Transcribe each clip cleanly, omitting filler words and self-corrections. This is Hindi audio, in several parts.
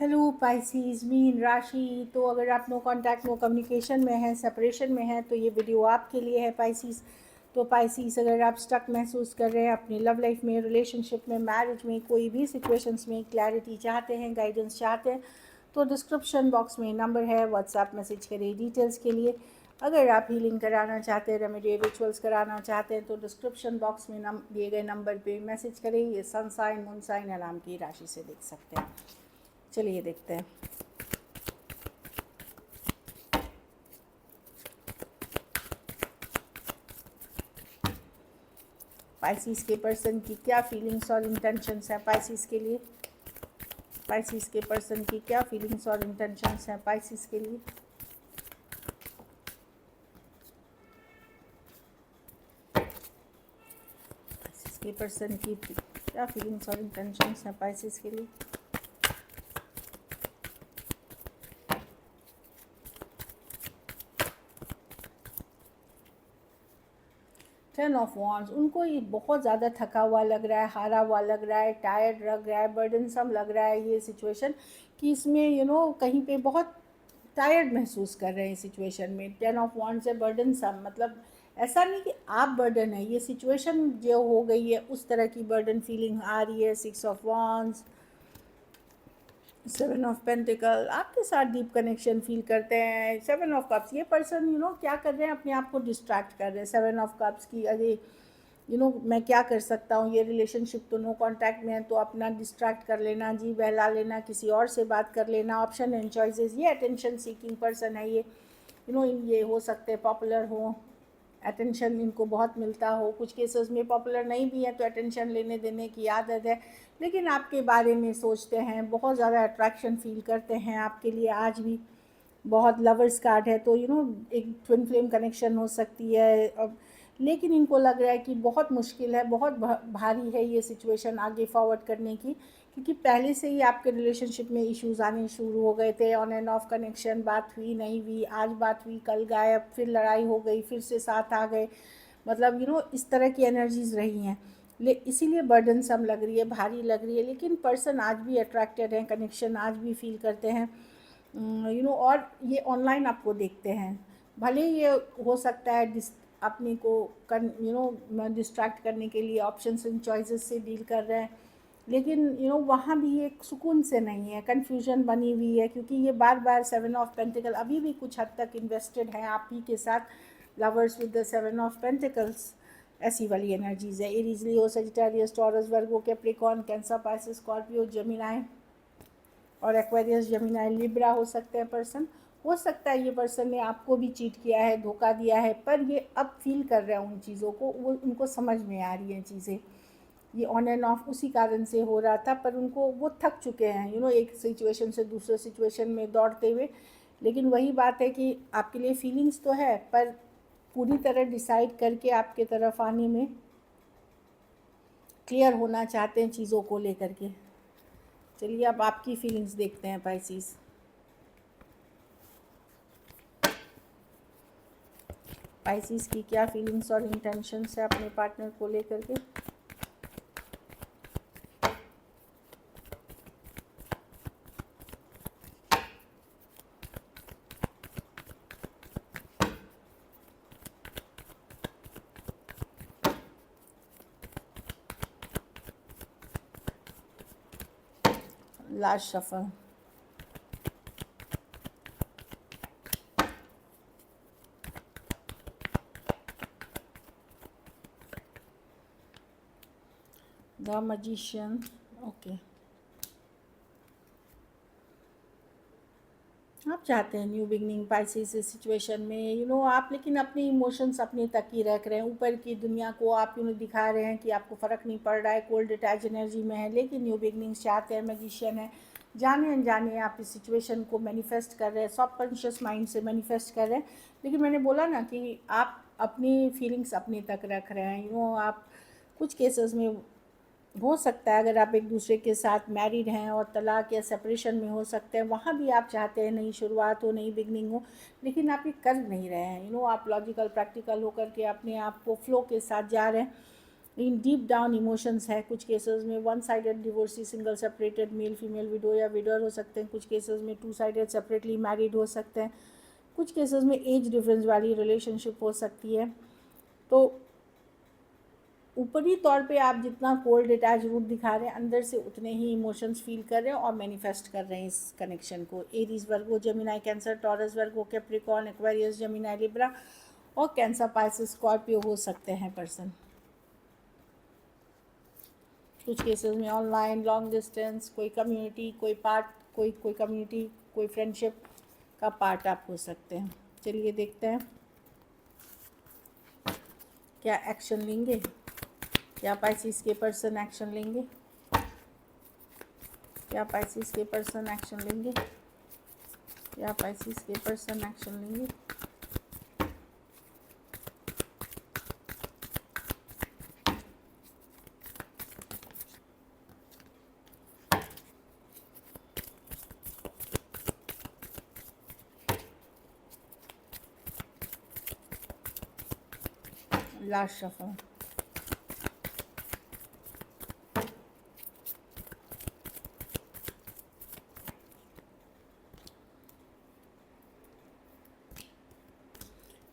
हेलो पाइसीज मीन राशि। तो अगर आप नो कांटेक्ट नो कम्युनिकेशन में हैं, सेपरेशन में हैं, तो ये वीडियो आपके लिए है पाइसीज। तो पाइसीज, अगर आप स्टक महसूस कर रहे हैं अपनी लव लाइफ में, रिलेशनशिप में, मैरिज में, कोई भी सिचुएशंस में क्लैरिटी चाहते हैं, गाइडेंस चाहते हैं, तो डिस्क्रिप्शन बॉक्स में नंबर है, व्हाट्सएप मैसेज करिए डिटेल्स के लिए। अगर आप हीलिंग कराना चाहते हैं, रेमेडी रिचुअल्स कराना चाहते हैं, तो डिस्क्रिप्शन बॉक्स में दिए गए नंबर पे मैसेज करें। ये सन साइन, मून साइन या नाम की राशि से देख सकते हैं। चलिए देखते हैं। पाइसिस के पर्सन की क्या फीलिंग्स और इंटेंशंस हैं पाइसिस के लिए। पाइसिस के पर्सन की क्या फीलिंग्स और इंटेंशंस हैं पाइसिस के लिए। पाइसिस के पर्सन की क्या फीलिंग्स और इंटेंशंस हैं पाइसिस के लिए। 10 ऑफ वॉन्ड्स। उनको ये बहुत ज़्यादा थका हुआ लग रहा है, हारा हुआ लग रहा है, टायर्ड लग रहा है, बर्डनसम लग रहा है ये सिचुएशन, कि इसमें कहीं पे बहुत टायर्ड महसूस कर रहे हैं सिचुएशन में। 10 ऑफ वॉन्ड्स है, बर्डनसम मतलब ऐसा नहीं कि आप बर्डन है, ये सिचुएशन जो हो गई है उस तरह की बर्डन फीलिंग आ रही है। 6 ऑफ वॉन्ड्स, 7 ऑफ पेंटिकल, आपके साथ डीप कनेक्शन फील करते हैं। 7 ऑफ कप्स, ये पर्सन क्या कर रहे हैं, अपने आप को डिस्ट्रैक्ट कर रहे हैं। 7 ऑफ कप्स की, अरे मैं क्या कर सकता हूँ, ये रिलेशनशिप तो नो कांटेक्ट में है, तो अपना डिस्ट्रैक्ट कर लेना, जी बहला लेना, किसी और से बात कर लेना, ऑप्शन एंड चॉइसेस। ये अटेंशन सीकिंग पर्सन है। ये ये हो सकते हैं पॉपुलर हो, अटेंशन इनको बहुत मिलता हो। कुछ केसेस में पॉपुलर नहीं भी है तो अटेंशन लेने देने की आदत है, लेकिन आपके बारे में सोचते हैं, बहुत ज़्यादा अट्रैक्शन फील करते हैं आपके लिए आज भी। बहुत लवर्स कार्ड है, तो एक ट्विन फ्लेम कनेक्शन हो सकती है अब। लेकिन इनको लग रहा है कि बहुत मुश्किल है, बहुत भारी है ये सिचुएशन आगे फॉरवर्ड करने की, क्योंकि पहले से ही आपके रिलेशनशिप में इश्यूज आने शुरू हो गए थे। ऑन एंड ऑफ कनेक्शन, बात हुई नहीं हुई, आज बात हुई कल गायब, फिर लड़ाई हो गई, फिर से साथ आ गए। मतलब इस तरह की एनर्जीज रही हैं। इसीलिए बर्डन सम लग रही है, भारी लग रही है, लेकिन पर्सन आज भी अट्रैक्टेड हैं, कनेक्शन आज भी फील करते हैं। और ये ऑनलाइन आपको देखते हैं। भले ये हो सकता है अपने को डिस्ट्रैक्ट करने के लिए ऑप्शंस एंड चॉइसेस से डील कर रहे हैं, लेकिन वहाँ भी एक सुकून से नहीं है, कन्फ्यूजन बनी हुई है, क्योंकि ये बार बार 7 ऑफ पेंटिकल अभी भी कुछ हद तक इन्वेस्टेड हैं आप ही के साथ। Lovers with the 7 of pentacles, ऐसी वाली एनर्जीज है। Aries, Leo, Sagittarius, Taurus, Virgo, Capricorn, Cancer, Pisces, Scorpio, Gemini और एक्वेरियस, जेमिनी, लिब्रा हो सकते हैं पर्सन। हो सकता है ये पर्सन ने आपको भी चीट किया है, धोखा दिया है, पर ये अब फील कर रहे हैं उन चीज़ों को, वो उनको समझ में आ रही हैं चीज़ें। ये ऑन एंड ऑफ उसी कारण से हो रहा था, पर उनको वो थक चुके हैं एक सिचुएशन से दूसरे सिचुएशन में दौड़ते हुए। लेकिन वही बात है कि आपके लिए फीलिंग्स तो है, पर पूरी तरह डिसाइड करके आपके तरफ आने में क्लियर होना चाहते हैं चीज़ों को लेकर के। चलिए अब आपकी फीलिंग्स देखते हैं पाइसीस। पाइसीस की क्या फीलिंग्स और इंटेंशंस है अपने पार्टनर को लेकर के। Last shuffle, the magician. Okay, आप चाहते हैं न्यू बिगनिंग पाइसेस इस सिचुएशन में, आप, लेकिन अपने इमोशंस अपने तक ही रख रहे हैं। ऊपर की दुनिया को आप दिखा रहे हैं कि आपको फ़र्क नहीं पड़ रहा है, कोल्ड अटैच एनर्जी में है, लेकिन न्यू बिगनिंग्स चाहते हैं। मैजिशियन है, जाने अनजाने आप इस सिचुएशन को मैनिफेस्ट कर रहे हैं, सब कॉन्शियस माइंड से मैनिफेस्ट कर रहे हैं। लेकिन मैंने बोला ना कि आप अपनी फीलिंग्स अपने तक रख रहे हैं। आप कुछ केसेस में हो सकता है, अगर आप एक दूसरे के साथ मैरिड हैं और तलाक या सेपरेशन में हो सकते हैं, वहाँ भी आप चाहते हैं नई शुरुआत हो, नई बिगनिंग हो, लेकिन आप ये कर नहीं रहे हैं। आप लॉजिकल प्रैक्टिकल होकर के अपने आप को फ्लो के साथ जा रहे हैं। लेकिन डीप डाउन इमोशंस है। कुछ केसेस में one sided divorcee, single separated, male female, window या विडोर हो सकते हैं। कुछ केसेस में टू साइडेड सेपरेटली मैरिड हो सकते हैं। कुछ केसेस में एज डिफरेंस वाली रिलेशनशिप हो सकती है। तो ऊपरी तौर पे आप जितना कोल्ड डिटैच रूप दिखा रहे हैं, अंदर से उतने ही इमोशंस फील कर रहे हैं और मैनिफेस्ट कर रहे हैं इस कनेक्शन को। एरीज, वर्गो, Gemini, cancer, taurus, Virgo, Capricorn, Aquarius, Gemini, Libra और कैंसर, पाइसिस, स्कॉर्पियो हो सकते हैं पर्सन। कुछ केसेस में ऑनलाइन, लॉन्ग डिस्टेंस, कोई कम्युनिटी, कोई पार्ट, कोई कम्युनिटी, कोई फ्रेंडशिप का पार्ट आप हो सकते हैं। चलिए देखते हैं क्या एक्शन लेंगे, क्या पाइसिस के पर्सन एक्शन लेंगे, क्या पाइसिस के पर्सन एक्शन लेंगे, क्या पाइसिस के पर्सन एक्शन लेंगे। Last shuffle.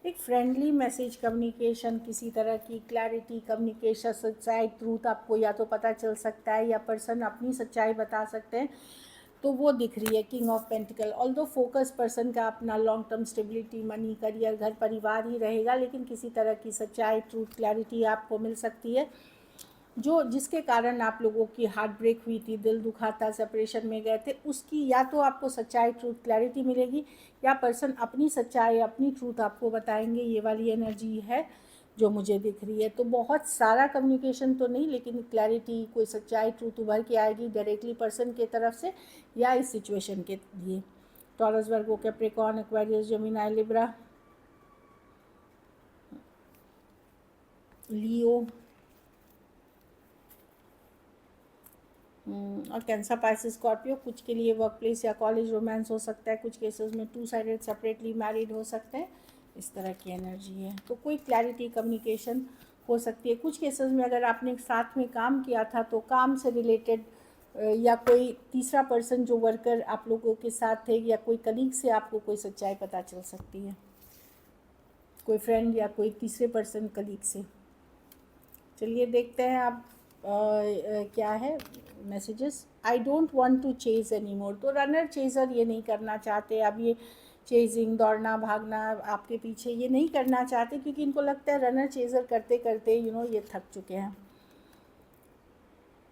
एक फ्रेंडली मैसेज, कम्युनिकेशन, किसी तरह की क्लैरिटी, कम्युनिकेशन, सच्चाई, ट्रूथ आपको या तो पता चल सकता है या पर्सन अपनी सच्चाई बता सकते हैं, तो वो दिख रही है। King of pentacle. Although focus person का अपना long term stability, money, career, घर परिवार ही रहेगा, लेकिन किसी तरह की सच्चाई, ट्रूथ, क्लैरिटी आपको मिल सकती है जो जिसके कारण आप लोगों की हार्ट ब्रेक हुई थी, दिल दुखा था, सेपरेशन में गए थे, उसकी या तो आपको सच्चाई, ट्रूथ, क्लैरिटी मिलेगी या पर्सन अपनी सच्चाई, अपनी ट्रूथ आपको बताएंगे। ये वाली एनर्जी है जो मुझे दिख रही है। तो बहुत सारा कम्युनिकेशन तो नहीं, लेकिन क्लैरिटी, कोई सच्चाई, ट्रूथ उभर के आएगी डायरेक्टली पर्सन के तरफ से या इस सिचुएशन के लिए। Taurus, Virgo, Capricorn, Aquarius, Gemini, Libra, लियो और कैंसर, पाइसिस, स्कॉर्पियो। कुछ के लिए वर्क प्लेस या कॉलेज रोमांस हो सकता है। कुछ केसेस में टू साइडेड सेपरेटली मैरिड हो सकते हैं। इस तरह की एनर्जी है। तो कोई क्लैरिटी, कम्युनिकेशन हो सकती है। कुछ केसेस में अगर आपने साथ में काम किया था तो काम से रिलेटेड या कोई तीसरा पर्सन जो वर्कर आप लोगों के साथ थे या कोई कलीग से आपको कोई सच्चाई पता चल सकती है, कोई फ्रेंड या कोई तीसरे पर्सन कलीग से। चलिए देखते हैं आप क्या है messages. I don't want to chase any more. तो रनर चेज़र ये नहीं करना चाहते। अब ये चेजिंग, दौड़ना, भागना आपके पीछे ये नहीं करना चाहते, क्योंकि इनको लगता है रनर चेज़र करते करते ये थक चुके हैं।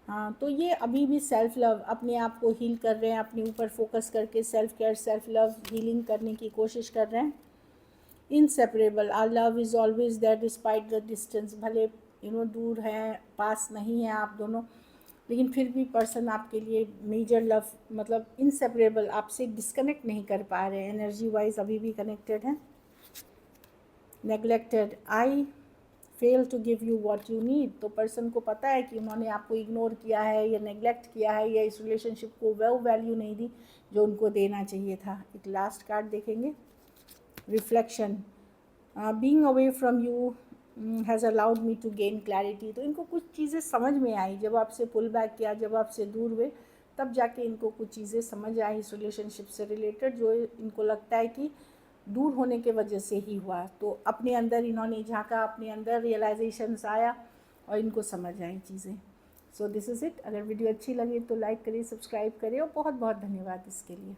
हाँ, तो ये अभी भी सेल्फ़ लव, अपने आप को हील कर रहे हैं, अपने ऊपर फोकस करके self care, self love, healing करने की कोशिश कर रहे हैं। Inseparable, our love is always there despite the distance. भले दूर हैं, पास नहीं हैं आप दोनों, लेकिन फिर भी पर्सन आपके लिए मेजर लव, मतलब इनसेपरेबल, आपसे डिस्कनेक्ट नहीं कर पा रहे हैं। एनर्जी वाइज अभी भी कनेक्टेड हैं। Neglected, I fail to give you what you need. तो पर्सन को पता है कि उन्होंने आपको इग्नोर किया है या नेग्लेक्ट किया है या इस रिलेशनशिप को वो वैल्यू नहीं दी जो उनको देना चाहिए था। एक लास्ट कार्ड देखेंगे, reflection. Being away from you has allowed me to gain clarity. तो इनको कुछ चीज़ें समझ में आई जब आपसे पुल बैक किया, जब आपसे दूर हुए, तब जाके इनको कुछ चीज़ें समझ आई इस रिलेशनशिप से रिलेटेड, जो इनको लगता है कि दूर होने के वजह से ही हुआ। तो अपने अंदर इन्होंने झांका, अपने अंदर रियलाइजेशंस आया और इनको समझ आई चीज़ें। So this is it. अगर वीडियो अच्छी लगी तो लाइक करिए, सब्सक्राइब करिए और बहुत बहुत धन्यवाद इसके लिए।